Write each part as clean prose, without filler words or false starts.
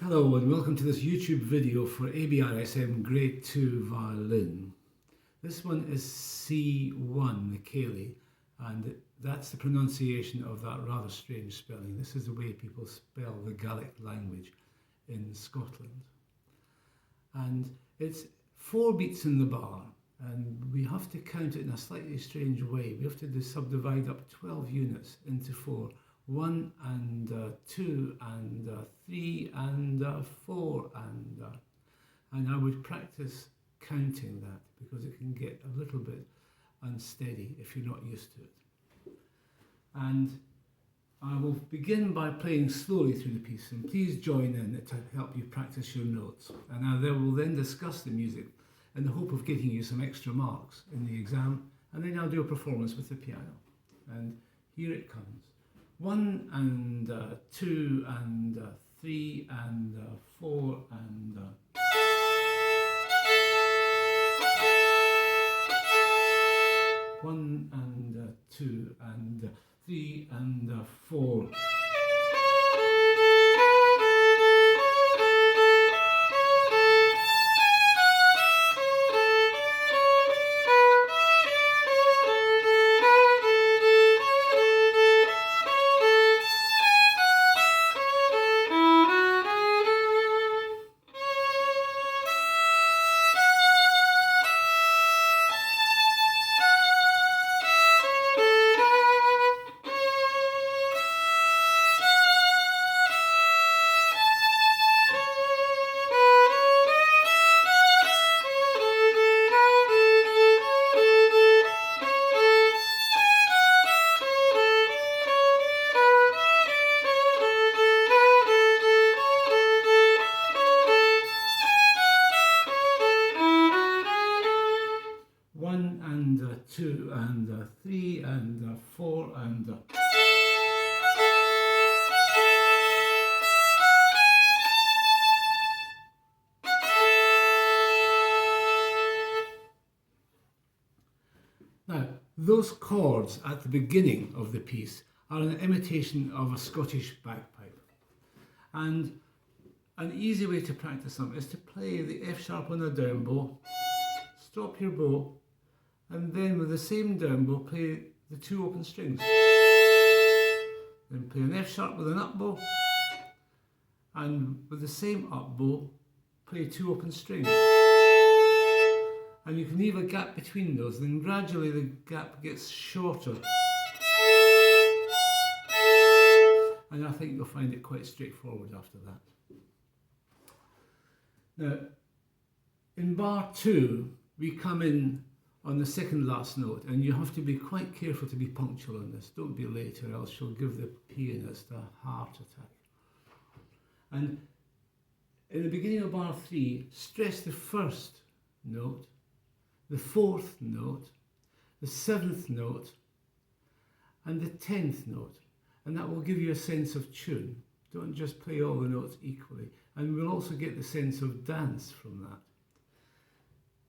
Hello and welcome to this YouTube video for Abrsm Grade 2 Violin. This one is C1, the Cayley, and that's the pronunciation of that rather strange spelling. This is the way people spell the Gaelic language in Scotland. And it's 4 beats in the bar, and we have to count it in a slightly strange way. We have to subdivide up 12 units into 4. 1 and 2 and 3 and 4 and I would practice counting that because it can get a little bit unsteady if you're not used to it. And I will begin by playing slowly through the piece, and please join in to help you practice your notes. And I will then discuss the music in the hope of getting you some extra marks in the exam, and then I'll do a performance with the piano. And here it comes. 1 and 2 and 3 and 4 and 1 and 2 and 3 and 4. And 2 and 3 and 4 and Now, those chords at the beginning of the piece are an imitation of a Scottish bagpipe. And an easy way to practice them is to play the F sharp on the down bow, stop your bow, and then with the same down bow play the 2 open strings. Then play an F sharp with an up bow, and with the same up bow play 2 open strings. And you can leave a gap between those, then gradually the gap gets shorter. And I think you'll find it quite straightforward after that. Now, in bar 2, we come in on the second last note, and you have to be quite careful to be punctual on this. Don't be late or else you'll give the pianist a heart attack. And in the beginning of bar 3, stress the first note, the 4th note, the 7th note, and the 10th note. And that will give you a sense of tune. Don't just play all the notes equally. And we'll also get the sense of dance from that.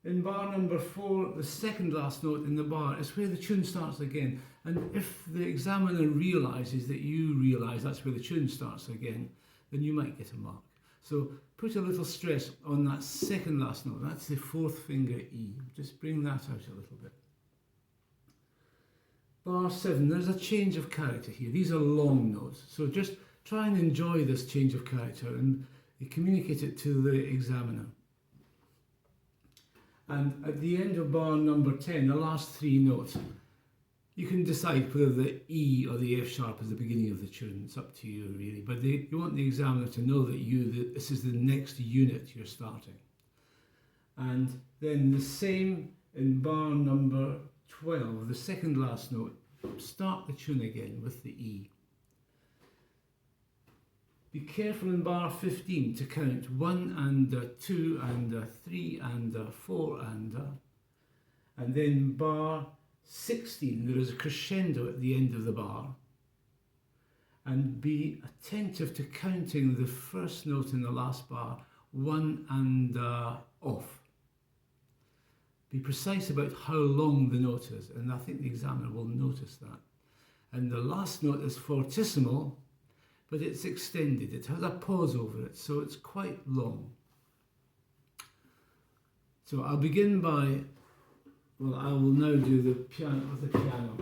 In bar number 4, the second last note in the bar is where the tune starts again. And if the examiner realises that you realise that's where the tune starts again, then you might get a mark. So put a little stress on that second last note. That's the 4th finger E. Just bring that out a little bit. Bar 7, there's a change of character here. These are long notes. So just try and enjoy this change of character and communicate it to the examiner. And at the end of bar number 10, the last 3 notes, you can decide whether the E or the F sharp is the beginning of the tune. It's up to you, really. But you want the examiner to know that this is the next unit you're starting. And then the same in bar number 12, the second last note, start the tune again with the E. Be careful in bar 15 to count 1 and 2 and 3 and 4 and then bar 16 there is a crescendo at the end of the bar, and be attentive to counting the first note in the last bar 1 and off. Be precise about how long the note is, and I think the examiner will notice that. And the last note is fortissimo, but it's extended. It has a pause over it, so it's quite long. So I'll begin by, well, I will now do the piano with the piano.